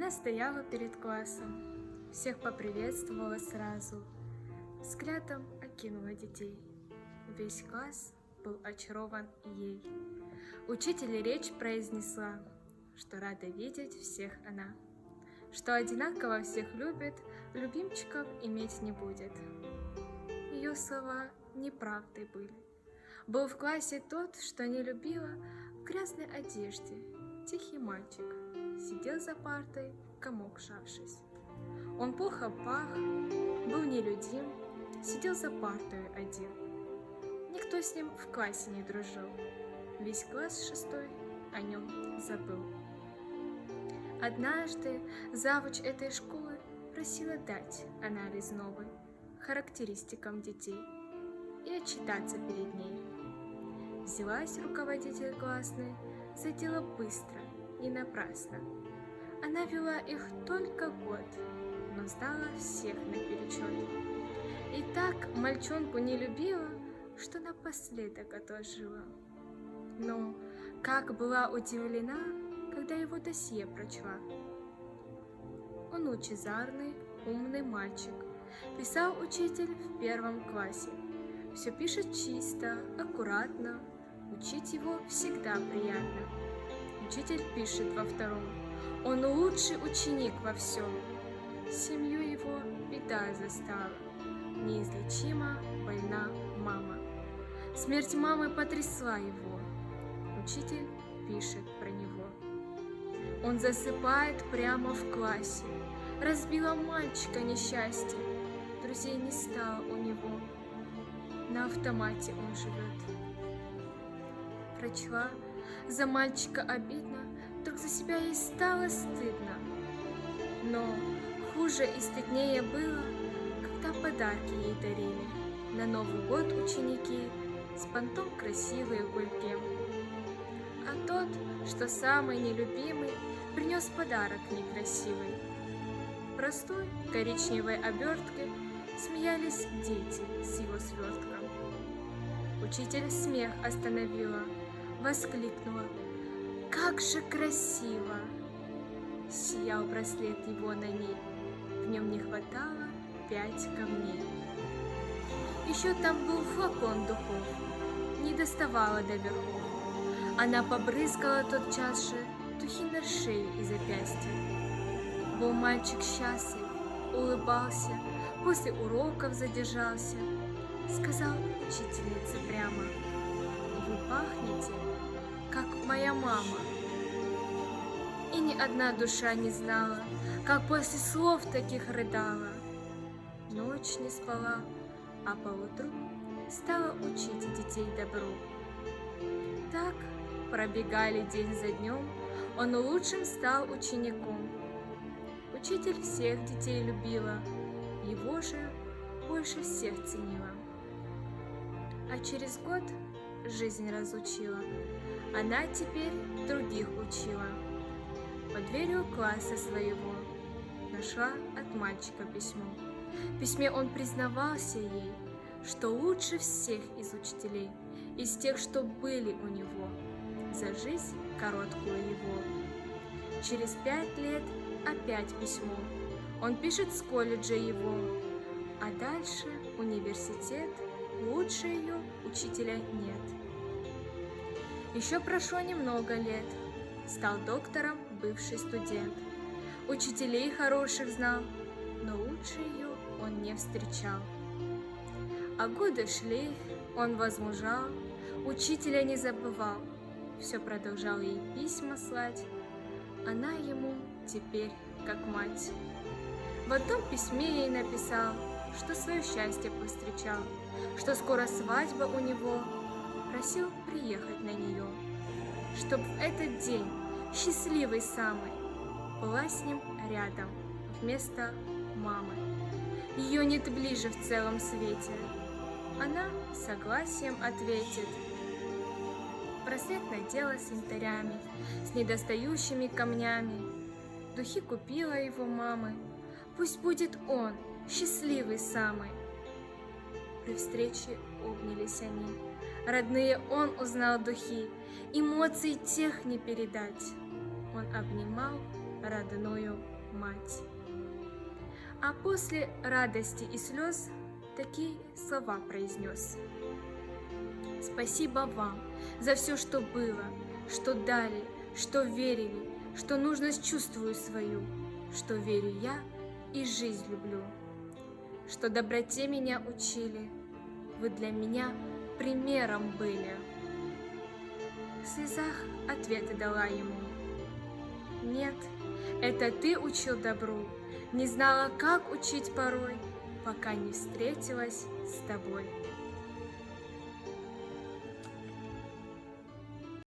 Она стояла перед классом, всех поприветствовала сразу, взглядом окинула детей. Весь класс был очарован ей. Учитель речь произнесла, что рада видеть всех она, что одинаково всех любит, любимчиков иметь не будет. Ее слова неправдой были. Был в классе тот, что не любила, в грязной одежде, тихий мальчик, сидел за партой, комок сжавшись. Он плохо пах, был нелюдим, сидел за партой один. Никто с ним в классе не дружил, весь класс шестой о нем забыл. Однажды завуч этой школы просила дать анализ новый характеристикам детей и отчитаться перед ней. Взялась руководитель классной за дело быстро и напрасно. Она вела их только год, но знала всех наперечет. И так мальчонку не любила, что напоследок отложила. Но как была удивлена, когда его досье прочла. Он лучезарный, умный мальчик, писал учитель в 1 классе. Все пишет чисто, аккуратно, учить его всегда приятно. Учитель пишет во 2: он лучший ученик во всем. Семью его беда застала, неизлечимо больна мама. Смерть мамы потрясла его. Учитель пишет про него. Он засыпает прямо в классе. Разбила мальчика несчастье, друзей не стало у него. На автомате он живет. Прочла, за мальчика обидно, вдруг за себя ей стало стыдно. Но хуже и стыднее было, когда подарки ей дарили. На Новый год ученики с понтом красивые кульки. А тот, что самый нелюбимый, принес подарок некрасивый. В простой коричневой обертке смеялись дети с его свертком. Учитель смех остановила, воскликнула: «Как же красиво!» Сиял браслет его на ней, в нем не хватало 5 камней. Еще там был флакон духов, не доставала до верхов. Она побрызгала тотчас же духи на шею и запястья. Был мальчик счастлив, улыбался, после уроков задержался. Сказал учительнице прямо: «Вы пахнете, как моя мама». И ни одна душа не знала, как после слов таких рыдала. Ночь не спала, а поутру стала учить детей добру. Так пробегали день за днем, он лучшим стал учеником. Учитель всех детей любила, его же больше всех ценила. А через год жизнь разучила, она теперь других учила. Под дверью класса своего нашла от мальчика письмо. В письме он признавался ей, что лучше всех из учителей, из тех, что были у него, за жизнь короткую его. Через 5 лет опять письмо. Он пишет с колледжа его, а дальше университет, лучше ее учителя нет. Еще прошло немного лет, стал доктором бывший студент. Учителей хороших знал, но лучше ее он не встречал. А годы шли, он возмужал, учителя не забывал, все продолжал ей письма слать. Она ему теперь как мать. В одном письме ей написал, что свое счастье повстречал, что скоро свадьба у него, просил приехать на нее, чтоб в этот день, счастливый самый, была с ним рядом вместо мамы. Ее нет ближе в целом свете. Она согласием ответит. Браслет надела с янтарями, с недостающими камнями. Духи купила его мамы. Пусть будет он счастливый самый. При встрече обнялись они. Родные он узнал духи, эмоций тех не передать. Он обнимал родную мать. А после радости и слез такие слова произнес: спасибо вам за все, что было, что дали, что верили, что нужность чувствую свою, что верю я и жизнь люблю, что доброте меня учили, вы для меня примером были. В слезах ответы дала ему: нет, это ты учил добру, не знала, как учить порой, пока не встретилась с тобой.